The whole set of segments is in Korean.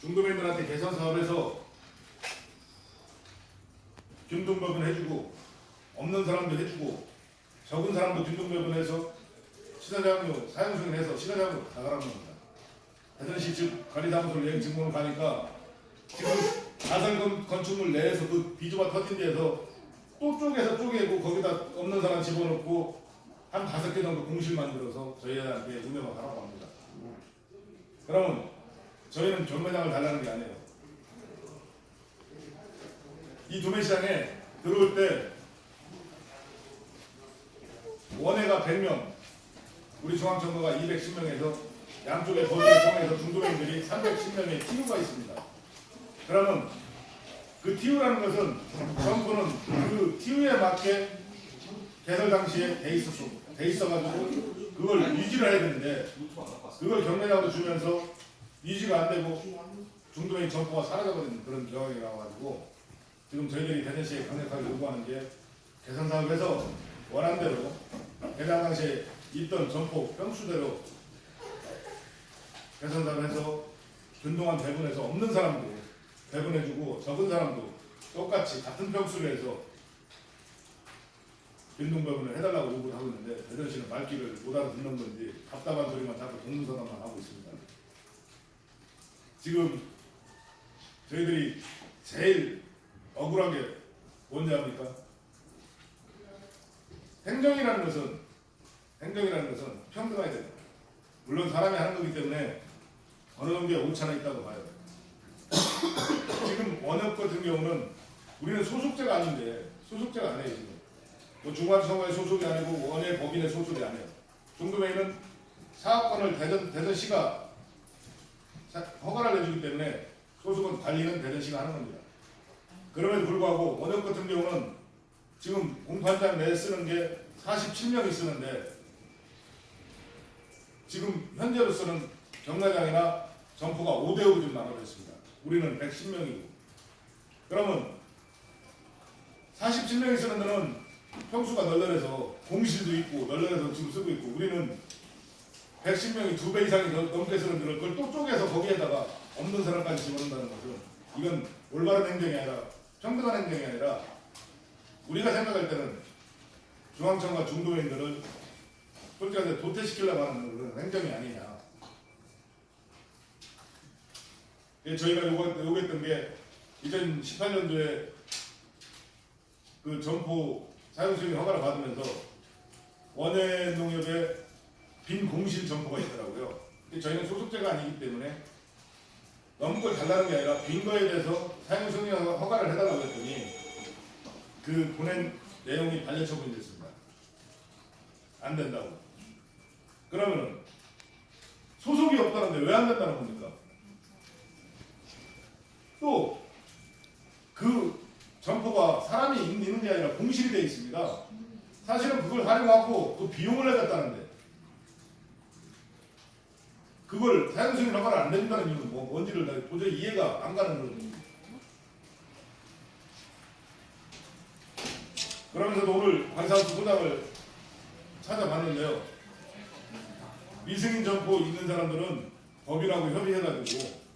중도민들한테 개선 사업에서 균등배분 해주고 없는 사람도 해주고 적은 사람도 균등배분해서 시사자금으로 사용 승인해서 시사자금으로 나가라는 겁니다. 대전시 즉 관리사무소를 여행 증명을 가니까 지금 가설 건축물 내에서 그 비조가 터진 데에서 또 쪼개서 쪼개고 거기다 없는 사람 집어넣고 한 5개 정도 공실 만들어서 저희한테 운영을 하라고 합니다. 그러면 저희는 경매장을 달라는 게 아니에요. 이 도매시장에 들어올 때 원회가 100명, 우리 중앙정부가 210명에서 양쪽에 법인을 통해서 중도민들이 310명의 TU가 있습니다. 그러면 그 TU라는 것은 정부는 그 TU에 맞게 개설 당시에 돼 있어가지고 그걸 유지를 해야 되는데 그걸 경매장으로 주면서 유지가 안 되고 중도민 점포가 사라져버리는 그런 경향이 나와가지고 지금 저희들이 대전시에 강력하게 요구하는 게 개선 사업에서 원안대로 해당 당시에 있던 점포 평수대로 개선 사업에서 균등한 배분해서 없는 사람도 배분해주고 적은 사람도 똑같이 같은 평수를 해서 균등 배분을 해달라고 요구를 하고 있는데 대전시는 말귀를 못 알아듣는 건지 답답한 소리만 자꾸 동문서답만 하고 있습니다. 지금 저희들이 제일 억울한 게 뭔지 압니까? 행정이라는 것은 평등해야 됩니다. 물론 사람이 하는 거기 때문에 어느 정도의 오차가 있다고 봐요. 지금 원협 같은 경우는 우리는 소속제가 아닌데 소속제가 아니에요. 지금 뭐 중앙선거의 소속이 아니고 원외 법인의 소속이 아니에요. 중도회의는 사업권을 대전시가 허가를 내주기 때문에 소속은 관리는 대전시가 하는 겁니다. 그럼에도 불구하고 원협 같은 경우는 지금 공판장 내에 쓰는 게 47명이 쓰는데 지금 현재로서는 경매장이나 점포가 5대5로 좀 나눠져 있습니다. 우리는 110명이고 그러면 47명이 쓰는 데는 평수가 널널해서 공실도 있고 널널해서 지금 쓰고 있고 우리는 110명이 2배 이상이 넘게 쓰는 데를 그걸 또 쪼개서 거기에다가 없는 사람까지 집어넣는다는 것은 이건 올바른 행정이 아니라 평등한 행정이 아니라 우리가 생각할 때는 중앙청과 중도민들을 솔직하게 도태시키려고 하는 그런 행정이 아니냐. 저희가 요구했던 게 2018년도에 그 점포 사용승인 허가를 받으면서 원해농협에 빈 공실 점포가 있더라고요. 저희는 소속제가 아니기 때문에 너무 걸 달라는 게 아니라 빈 거에 대해서 사용승인 허가를 해달라고 했더니 그 보낸 내용이 반려처분이 됐습니다. 안 된다고. 그러면은 소속이 없다는데 왜 안 된다는 겁니까? 또 그 점포가 사람이 있는 게 아니라 공실이 되어 있습니다. 사실은 그걸 활용하고 그 비용을 내겠다는데 그걸 사용승인 허가를 안 내준다는 이유는 뭔지를 도저히 이해가 안 가는 거거든요. 그러면서도 오늘 관사업소 소장을 찾아봤는데요. 미승인 점포 있는 사람들은 법인하고 협의해가지고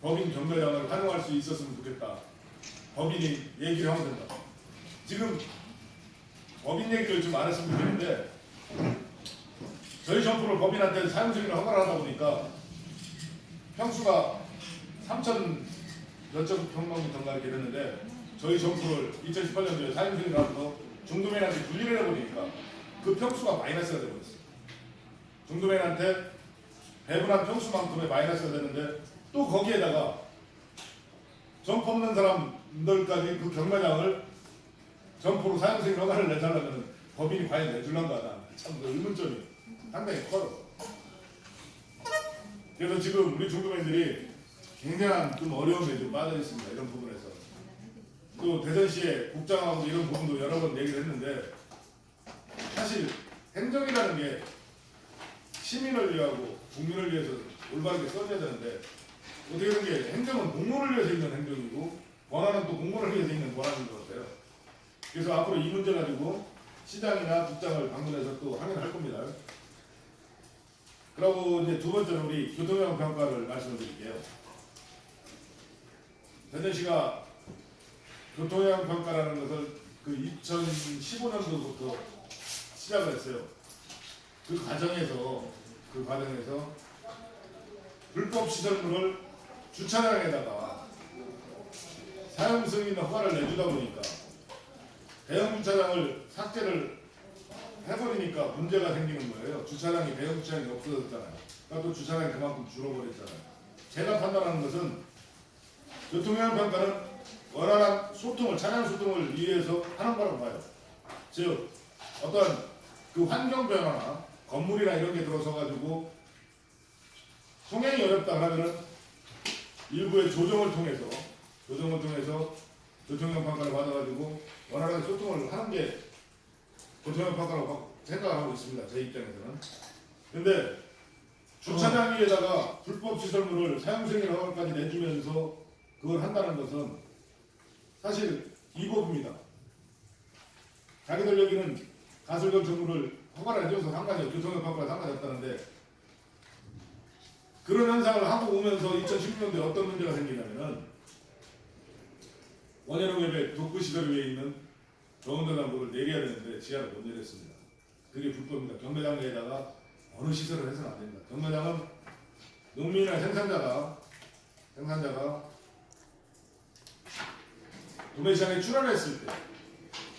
법인 경매장을 활용할 수 있었으면 좋겠다. 법인이 얘기를 하면 된다. 지금 법인 얘기를 좀 안 했으면 좋겠는데 저희 점포를 법인한테 사용승인을 허가를 하다 보니까 평수가 3천 몇천 평방미터인가 이렇게 됐는데 저희 점포를 2018년도에 사용승인을 하면서 중도민한테 분리를 해보니까 그 평수가 마이너스가 되버렸어요. 중도민한테 배분한 평수만큼의 마이너스가 되는데 또 거기에다가 점포 없는 사람들까지 그 경매장을 점포로 사용승인 허가를 내달라면 법인이 과연 내줄란가 하나 참 의문점이 상당히 커요. 그래서 지금 우리 중도민들이 굉장한 좀 어려움에 좀 빠져 있습니다. 이런 부분에서 또 대전시의 국장하고 이런 부분도 여러 번 얘기를 했는데 사실 행정이라는 게 시민을 위하고 국민을 위해서 올바르게 써줘야 되는데 어떻게 보면 게 행정은 공무원을 위해서 있는 행정이고 권한은 또 공무원을 위해서 있는 권한인 것 같아요. 그래서 앞으로 이 문제 가지고 시장이나 국장을 방문해서 또 항의를 할 겁니다. 그리고 이제 두 번째는 우리 교통형 평가를 말씀을 드릴게요. 대전시가 교통량 평가라는 것을 그 2015년도부터 시작을 했어요. 그 과정에서 불법 시설물을 주차장에다가 사용 승인 허가를 내주다 보니까 대형 주차장을 삭제를 해버리니까 문제가 생기는 거예요. 주차장이 대형 주차장이 없어졌잖아요. 그러니까 또 주차장이 그만큼 줄어버렸잖아요. 제가 판단하는 것은 교통량 평가는 원활한 소통을, 차량 소통을 위해서 하는 거라고 봐요. 즉 어떤 그 환경 변화나 건물이나 이런 게 들어서 가지고 통행이 어렵다 하면은 일부의 조정을 통해서 교통량 평가를 받아가지고 원활하게 소통을 하는 게 교통량 평가라고 생각하고 있습니다. 제 입장에서는. 근데 주차장 위에다가 불법 시설물을 사용승인 허가까지 내주면서 그걸 한다는 것은 사실 위법입니다. 자기들 여기는 가설 건축물을 허가를 해줘서 상관이 교통량 평가가 상관이 없다는데 그런 현상을 하고 오면서 2016년도에 어떤 문제가 생기냐면은 원예농협의 독부시설 위에 있는 정원전담부를 내려야 되는데 지하를 못 내렸습니다. 그게 불법입니다. 경매장 내에다가 어느 시설을 해서는 안 됩니다. 경매장은 농민이나 생산자가 도매시장에 출하했을 때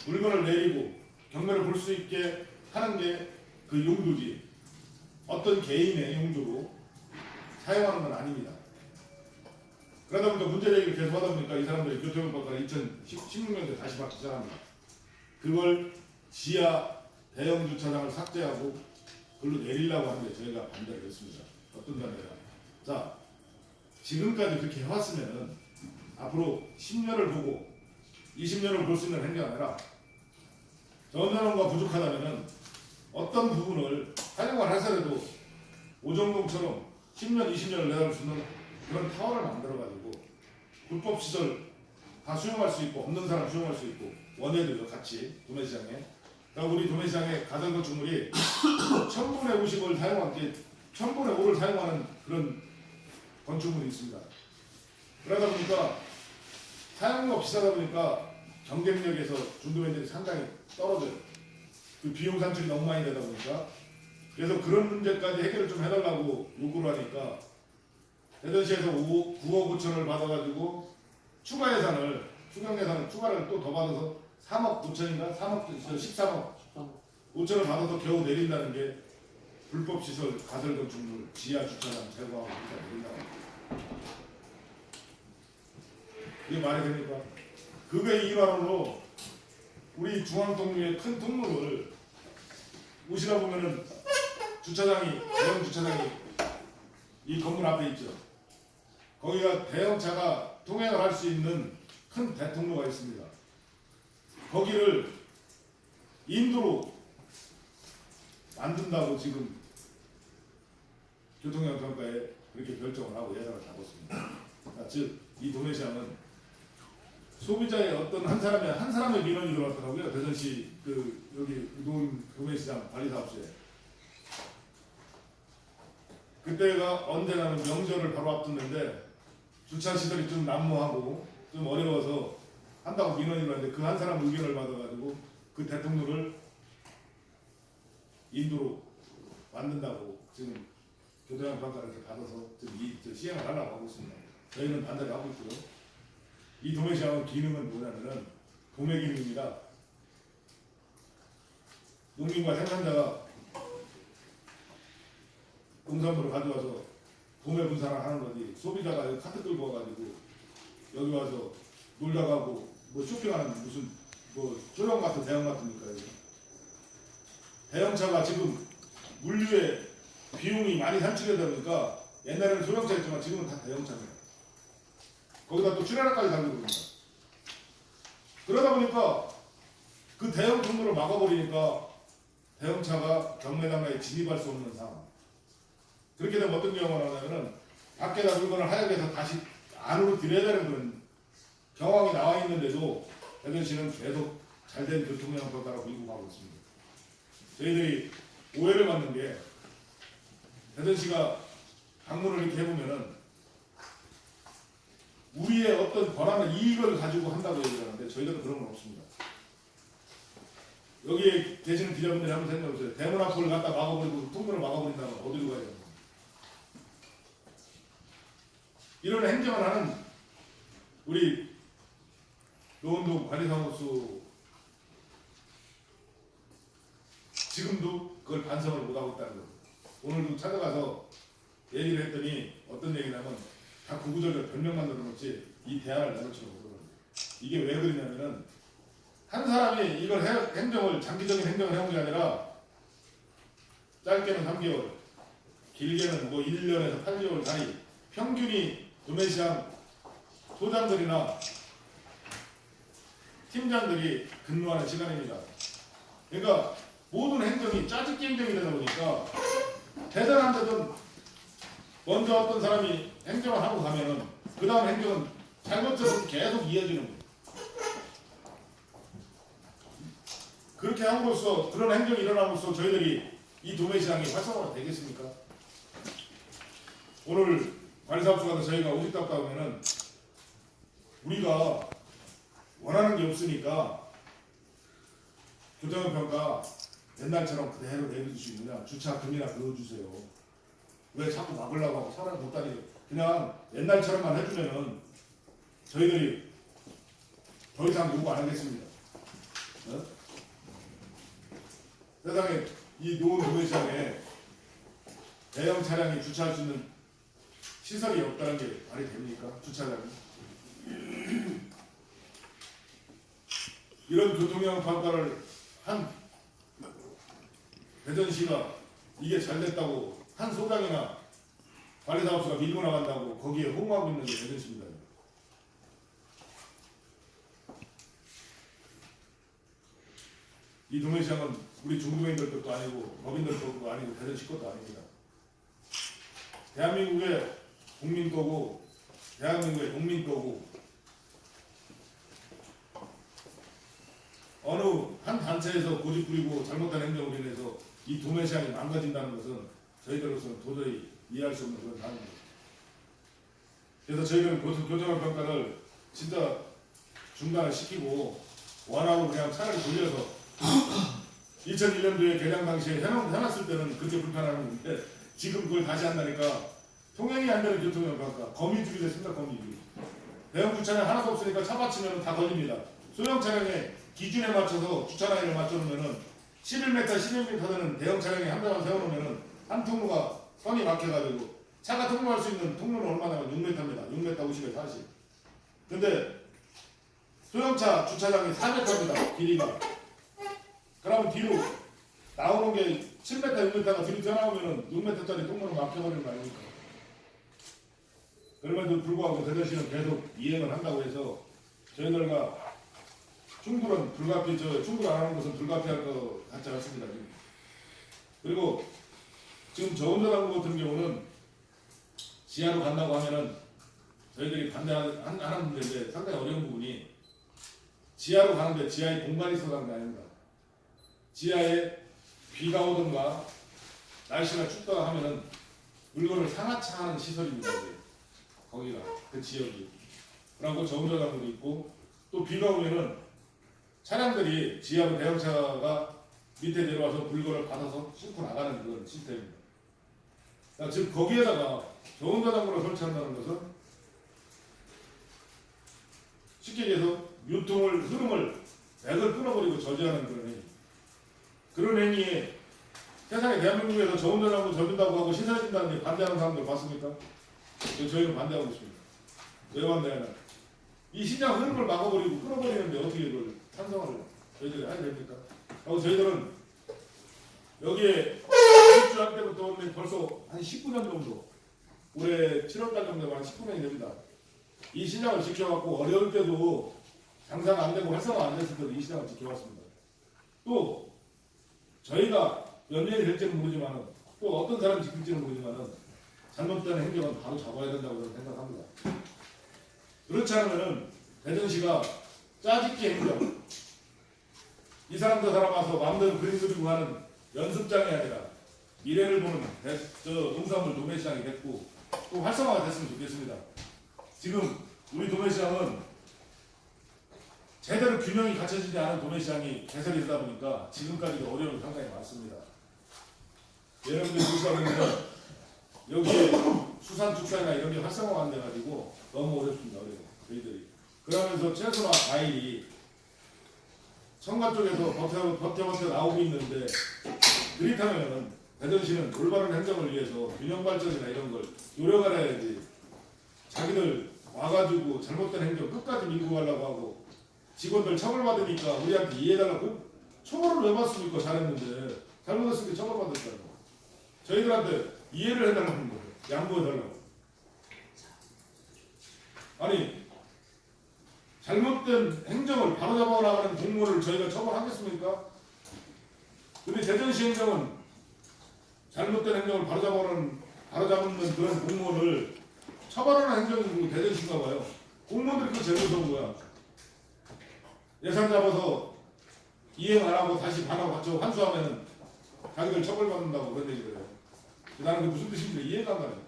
물건을 내리고 경매를 볼 수 있게 하는 게 그 용도지 어떤 개인의 용도로 사용하는 건 아닙니다. 그러다 보니까 문제 제기를 계속 하다 보니까 이 사람들이 교통법과를 2016년도에 다시 받기 시작합니다. 그걸 지하 대형 주차장을 삭제하고 그걸로 내리려고 하는데 저희가 반대를 했습니다. 어떤 반대가? 자, 지금까지 그렇게 해왔으면은 앞으로 10년을 보고 20년을 볼 수 있는 행위가 아니라 전원과 부족하다면은 어떤 부분을 활용을 해서라도 오정동처럼 10년, 20년을 내다볼 수 있는 그런 타워를 만들어가지고 불법 시설 다 수용할 수 있고 없는 사람 수용할 수 있고 원해도요 같이 도매시장에. 그러니까 우리 도매시장에 가전 건축물이 1000분의 50을 사용한 게 1000분의 5를 사용하는 그런 건축물이 있습니다. 그러다 보니까 사용료가 비싸다 보니까 경쟁력에서 중도면들이 상당히 떨어져요. 그 비용 산출이 너무 많이 되다 보니까 그래서 그런 문제까지 해결을 좀 해달라고 요구를 하니까 대전시에서 9억 5천을 받아가지고 추가 예산을 추경 예산을 추가를 또 더 받아서 3억 5천인가 13억 5천을 받아서 겨우 내린다는 게 불법 시설 가설 건축물 지하 주차장 제거하고 내린다고. 이게 말이 됩니까? 그게 2만원으로 우리 중앙동류의 큰 통로를 오시다 보면은 대형 주차장이 이 건물 앞에 있죠. 거기가 대형차가 통행을 할 수 있는 큰 대통로가 있습니다. 거기를 인도로 만든다고 지금 교통량 평가에 그렇게 결정을 하고 예산을 잡았습니다. 즉, 이 도매시장은 소비자의 어떤 한 사람의 민원이 들어왔더라고요. 대전시 여기 도매시장 관리사업소에. 그때가 언제냐면 명절을 바로 앞뒀는데 주차 시설이 좀 난무하고 좀 어려워서 한다고 민원이 들어왔는데 그 한 사람 의견을 받아가지고 그 대통령을 인도로 만든다고 지금 교통량 평가를 받아서 지금 시행을 하려고 하고 있습니다. 저희는 반대를 하고 있고요. 이 도매시장의 기능은 뭐냐면은 도매 기능입니다. 농민과 생산자가 농산물을 가져와서 도매 분산을 하는 거지 소비자가 여기 카트 끌고 와가지고 여기 와서 놀다 가고 뭐 쇼핑하는 무슨 뭐 소형 같은 대형 같으니까 여기. 대형차가 지금 물류에 비용이 많이 산출되다 보니까 옛날에는 소형차였지만 지금은 다 대형차입니다. 거기다 또 출하락까지 달고 그럽니다. 그러다 보니까 그 대형 통로를 막아버리니까 대형차가 경매장에 진입할 수 없는 상황. 그렇게 되면 어떤 경우가 나오냐면은 밖에다 물건을 하얗게 해서 다시 안으로 들여야 되는 그런 경황이 나와 있는데도 대전시는 계속 잘된 교통량 평가라고 밀고 가고 있습니다. 저희들이 오해를 받는 게 대전시가 방문을 이렇게 해보면은 우리의 자기의 어떤 권한을 이익을 가지고 한다고 얘기를 하는데 저희들은 그런 건 없습니다. 여기에 계시는 기자분들이 한번 생각해보세요. 대문 앞을 갖다 막아버리고 통로를 막아버린다면 어디로 가야 돼요? 이런 행정을 하는 우리 노원동 관리사무소 지금도 그걸 반성을 못하고 있다는 거예요. 오늘도 찾아가서 얘기를 했더니 어떤 얘기냐면 다 구구절절 변명만 늘어놓지 이 대안을 내놓지도 못하거든요. 이게 왜 그러냐면은 한 사람이 이걸 행정을 장기적인 행정을 해온 게 아니라 짧게는 3개월, 길게는 뭐 1년에서 8개월 단위 평균이 도매시장 소장들이나 팀장들이 근무하는 시간입니다. 그러니까 모든 행정이 짜집기 행정이 되다 보니까 대단한 데든 먼저 어떤 사람이 행정을 하고 가면은 그 다음 행정은 잘못해서 계속 이어지는 거예요. 그렇게 함으로써 그런 행정이 일어남으로써 저희들이 이 도매시장이 활성화가 되겠습니까? 오늘 관리사무소 가서 저희가 오직 갔다 오면은 우리가 원하는 게 없으니까 교통평가 옛날처럼 그대로 내려줄 수 있느냐, 주차금이나 그어주세요. 왜 자꾸 막으려고 하고 사람 못 다니게 그냥 옛날처럼만 해주면은 저희들이 더 이상 요구 안 하겠습니다. 어? 세상에 이 노은 도매시장에 대형 차량이 주차할 수 있는 시설이 없다는 게 말이 됩니까? 주차장이. 이런 교통형 평가를 한 대전시가 이게 잘 됐다고 한 소장이나 관리사업소가 밀고 나간다고 거기에 호응하고 있는 게 대전시입니다. 이 도매시장은 우리 중도인들 것도 아니고 법인들 것도 아니고 대전시 것도 아닙니다. 대한민국의 국민 거고 대한민국의 국민 거고 어느 한 단체에서 고집 부리고 잘못한 행동으로 인해서 이 도매시장이 망가진다는 것은 저희들로서는 도저히 이해할 수 없는 그런 상황입니다. 그래서 저희는 교통형 평가를 진짜 중단을 시키고 원하고 그냥 차라리 돌려서 2001년도에 개장 당시에 해놨을 때는 그렇게 불편했는데 지금 그걸 다시 한다니까 통행이 안 되는 교통형 평가 거미줄이 됐습니다. 거미줄. 대형 주차장 하나도 없으니까 차 받치면 다 걸립니다. 소형 차량의 기준에 맞춰서 주차 라인을 맞춰놓으면은 11m, 12m 되는 대형 차량에 한 대만 세워놓으면은 한 통로가 선이 막혀가지고 차가 통로할 수 있는 통로는 얼마나 6m입니다. 6m 50에 40. 근데 소형차 주차장이 400m입니다. 길이가. 그러면 뒤로 나오는 게 7m, 6m가 뒤로 튀어나오면은 6m짜리 통로는 막혀버리는 거 아닙니까? 그럼에도 불구하고 대전시는 계속 이행을 한다고 해서 저희들과 충분은 불가피, 충분 안 하는 것은 불가피할 것 같지 않습니다. 지금. 그리고 지금 저 운전하는 것 같은 경우는 지하로 간다고 하면은 저희들이 반대하는 문제인데 상당히 어려운 부분이 지하로 가는데 지하에 공간이 있어서 가는 게 아닙니다. 지하에 비가 오든가 날씨가 춥다 하면은 물건을 상하차하는 시설입니다. 거기가 그 지역이. 그리고 저 운전하는 도 있고 또 비가 오면은 차량들이 지하로 대형차가 밑에 내려와서 물건을 받아서 싣고 나가는 그런 시스템입니다. 그러니까 지금 거기에다가 저온자장고를 설치한다는 것은 쉽게 얘기해서 흐름을 맥을 끊어버리고 저지하는 그런 행위. 그런 행위에 세상에 대한민국에서 저온자장고 져준다고 하고 신설해준다는 게 반대하는 사람들 봤습니까? 저희는 반대하고 있습니다. 왜 반대하냐? 이 시장 흐름을 막아버리고 끊어버리는데 어떻게 이걸 찬성을 저희들이 해야 됩니까? 하고 저희들은 여기에 입주할 때부터 벌써 한 19년 정도 올해 7월달 정도면 한 19년이 됩니다. 이 시장을 지켜왔고 어려울 때도 장사가 안 되고 활성화 안 됐을 때도 이 시장을 지켜왔습니다. 또 저희가 몇 년이 될지는 모르지만 또 어떤 사람이 지킬지는 모르지만 잘못된 행정은 바로 잡아야 된다고 저는 생각합니다. 그렇지 않으면 대전시가 짜집기 행정 이 사람 저 사람 와서 마음대로 그림 그리고 하는 연습장이 아니라 미래를 보는 농산물 도매시장이 됐고 또 활성화가 됐으면 좋겠습니다. 지금 우리 도매시장은 제대로 균형이 갖춰지지 않은 도매시장이 개설이 되다 보니까 지금까지도 어려움이 상당히 많습니다. 여러분들이 보시면 여기에 수산축산이나 이런 게 활성화가 안 돼가지고 너무 어렵습니다. 어려워 저희들이. 그러면서 채소나 과일이 청가 쪽에서 버텨 나오고 있는데 그렇다면 대전시는 올바른 행정을 위해서 균형 발전이나 이런 걸 노력을 해야지. 자기들 와가지고 잘못된 행정 끝까지 밀고 가려고 하고 직원들 처벌받으니까 우리한테 이해해달라고 처벌을 왜 받습니까? 잘했는데 잘못했으니까 처벌받았다고. 저희들한테 이해를 해달라는 거예요. 양보해달라고. 아니 잘못된 행정을 바로잡아 나가는 공무원을 저희가 처벌하겠습니까? 근데 대전시 행정은 잘못된 행정을 바로잡는 그런 공무원을 처벌하는 행정이 대전시인가 봐요. 공무원들이 그 제일 무서운 거야. 예산 잡아서 이행 안 하고 다시 반하고 갖춰 환수하면은 자기들 처벌받는다고 그런 얘기를 해요. 나는 그게 무슨 뜻인지 이해가 안 가요.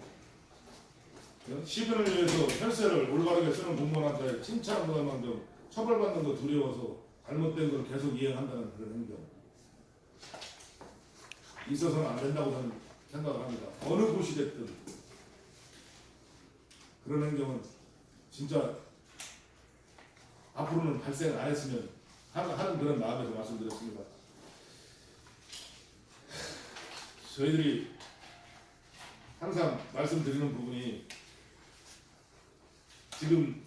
시민을 위해서 혈세를 올바르게 쓰는 공무원한테 칭찬보다 만큼 처벌받는 거 두려워서 잘못된 걸 계속 이행한다는 그런 행정. 있어서는 안 된다고 저는 생각을 합니다. 어느 곳이 됐든 그런 행정은 진짜 앞으로는 발생 안 했으면 하는 그런 마음에서 말씀드렸습니다. 저희들이 항상 말씀드리는 부분이 지금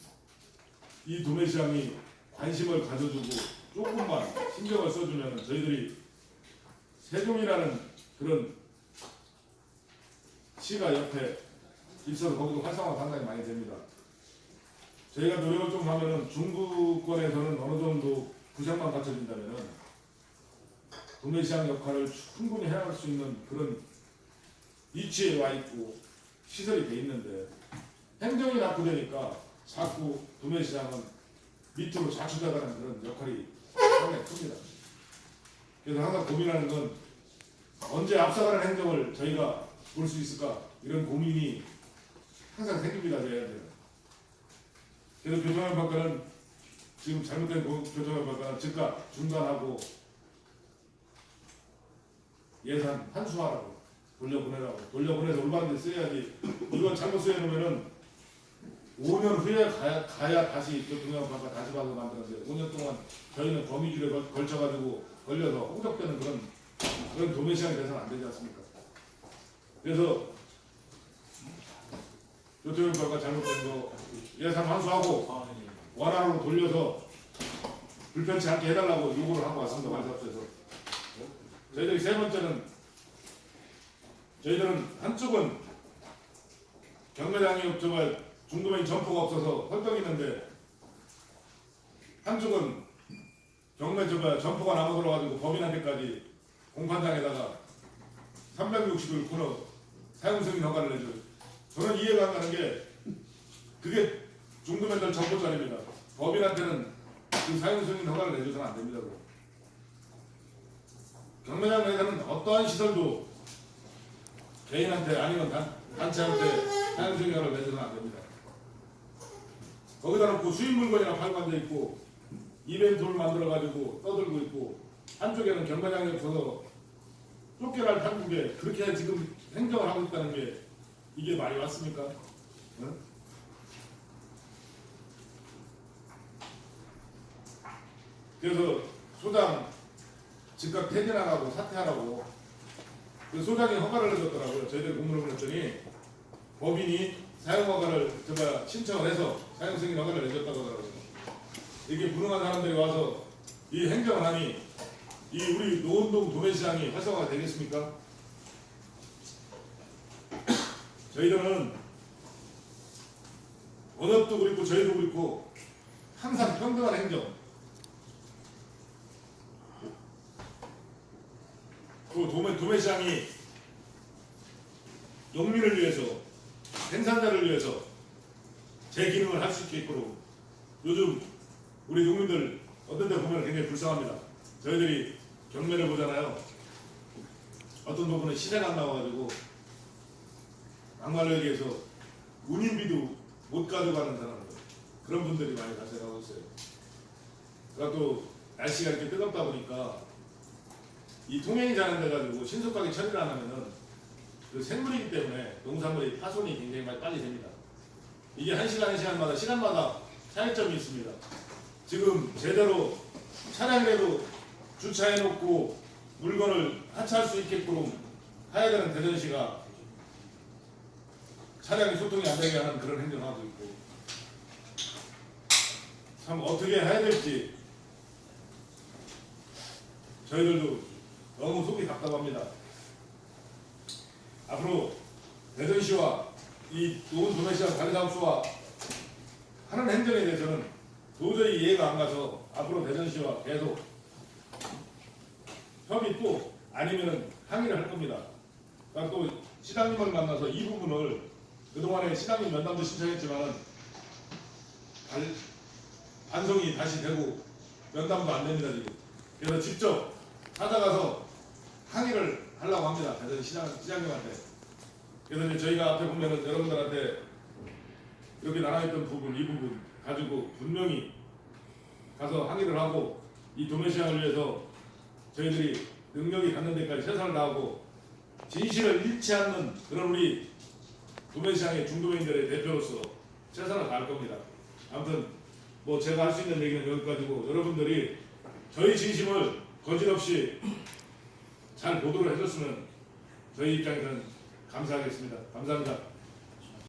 이 도매시장이 관심을 가져주고 조금만 신경을 써주면 저희들이 세종이라는 그런 시가 옆에 있어서 거기도 활성화가 상당히 많이 됩니다. 저희가 노력을 좀 하면은 중부권에서는 어느 정도 구상만 갖춰진다면은 도매시장 역할을 충분히 해나갈 수 있는 그런 위치에 와 있고 시설이 돼 있는데 행정이 낙후되니까 자꾸 도매시장은 밑으로 자초자가는 그런 역할이 상당히 큽니다. 그래서 항상 고민하는 건 언제 앞서가는 행정을 저희가 볼 수 있을까 이런 고민이 항상 생깁니다. 저희한테는. 그래서 교통협력과는 지금 잘못된 교통협력과는 즉각 중단하고 예산 환수하라고 돌려보내서 올바른 데 써야지. 이건 잘못 써놓으면은 5년 후에 가야 다시 교통협력과 다시 봐서 만드는데 5년 동안 저희는 거미줄에 걸쳐가지고 걸려서 홍적되는 그런 도매시장이 돼서는 안 되지 않습니까? 그래서 교통협력과 잘못된 거 예산 환수하고 원활로 돌려서 불편치 않게 해달라고 요구를 하고 왔습니다. 말사업소에서. 저희들이 세 번째는 저희들은 한쪽은 경매장이 정말 중도면 점포가 없어서 헐떡 있는데 한쪽은 점포가 남아들어가지고 법인한테까지 공판장에다가 360일 끊어 사용승인 허가를 내줘요. 저는 이해가 안 가는 게 그게 중도면들 점포짜리입니다. 법인한테는 그 사용승인 허가를 내줘서는 안 됩니다. 경매장 내에서는 어떠한 시설도 개인한테 아니면 단체한테 사용승인 허가를 내줘서는 안 됩니다. 거기다 놓고 수입 물건이나 팔고 앉아있고 이벤트를 만들어가지고 떠들고 있고 한쪽에는 경매장이 없어서 쫓겨날 한국에 그렇게 지금 행정을 하고 있다는 게 이게 말이 맞습니까? 응? 그래서 소장 즉각 퇴진하라고 사퇴하라고 그 소장이 허가를 내줬더라고요. 저희들 공문을 보냈더니 법인이 사용허가를 신청을 해서 사용승인 허가를 내줬다고 하더라고요. 이게 무능한 사람들이 와서 이 행정을 하니 이 우리 노원동 도매시장이 활성화가 되겠습니까? 저희들은 언업도 그렇고 저희도 그렇고 항상 평등한 행정 그 도매시장이 농민을 위해서 생산자를 위해서 제 기능을 할 수 있도록 요즘 우리 농민들 어떤 데 보면 굉장히 불쌍합니다. 저희들이 경매를 보잖아요. 어떤 부분은 시세가 안 나와가지고 막말로 얘기해서 운임비도 못 가져가는 사람들 그런 분들이 많이 발생하고 있어요. 그러니까 또 날씨가 이렇게 뜨겁다 보니까 이 통행이 잘 안 돼가지고 신속하게 처리를 안 하면은 그 생물이기 때문에 농산물의 파손이 굉장히 많이 빨리 됩니다. 이게 한 시간마다 차이점이 있습니다. 지금 제대로 차량이라도 주차해놓고 물건을 하차할 수 있게끔 해야 되는 대전시가 차량이 소통이 안 되게 하는 그런 행동을 하고 있고, 참 어떻게 해야 될지 저희들도 너무 속이 답답합니다. 앞으로 대전시와 이 좋은 도매시장 관리사업소와 하는 행정에 대해서는 도저히 이해가 안 가서 앞으로 대전시와 계속 협의 또 아니면은 항의를 할 겁니다. 그러니까 또 시장님을 만나서 이 부분을 그동안에 시장님 면담도 신청했지만 반성이 다시 되고 면담도 안 됩니다 지금. 그래서 직접 찾아가서 항의를 하려고 합니다. 대전 시장님한테. 그래서 이제 저희가 앞에 보면은 여러분들한테 이렇게 나눠있던 부분, 이 부분 가지고 분명히 가서 항의를 하고 이 도매시장을 위해서 저희들이 능력이 갖는 데까지 최선을 다하고 진실을 잃지 않는 그런 우리 도매시장의 중도인들의 대표로서 최선을 다할 겁니다. 아무튼 뭐 제가 할 수 있는 얘기는 여기까지고, 여러분들이 저희 진심을 거짓없이 잘 보도를 해줬으면 저희 입장에서는 감사하겠습니다. 감사합니다.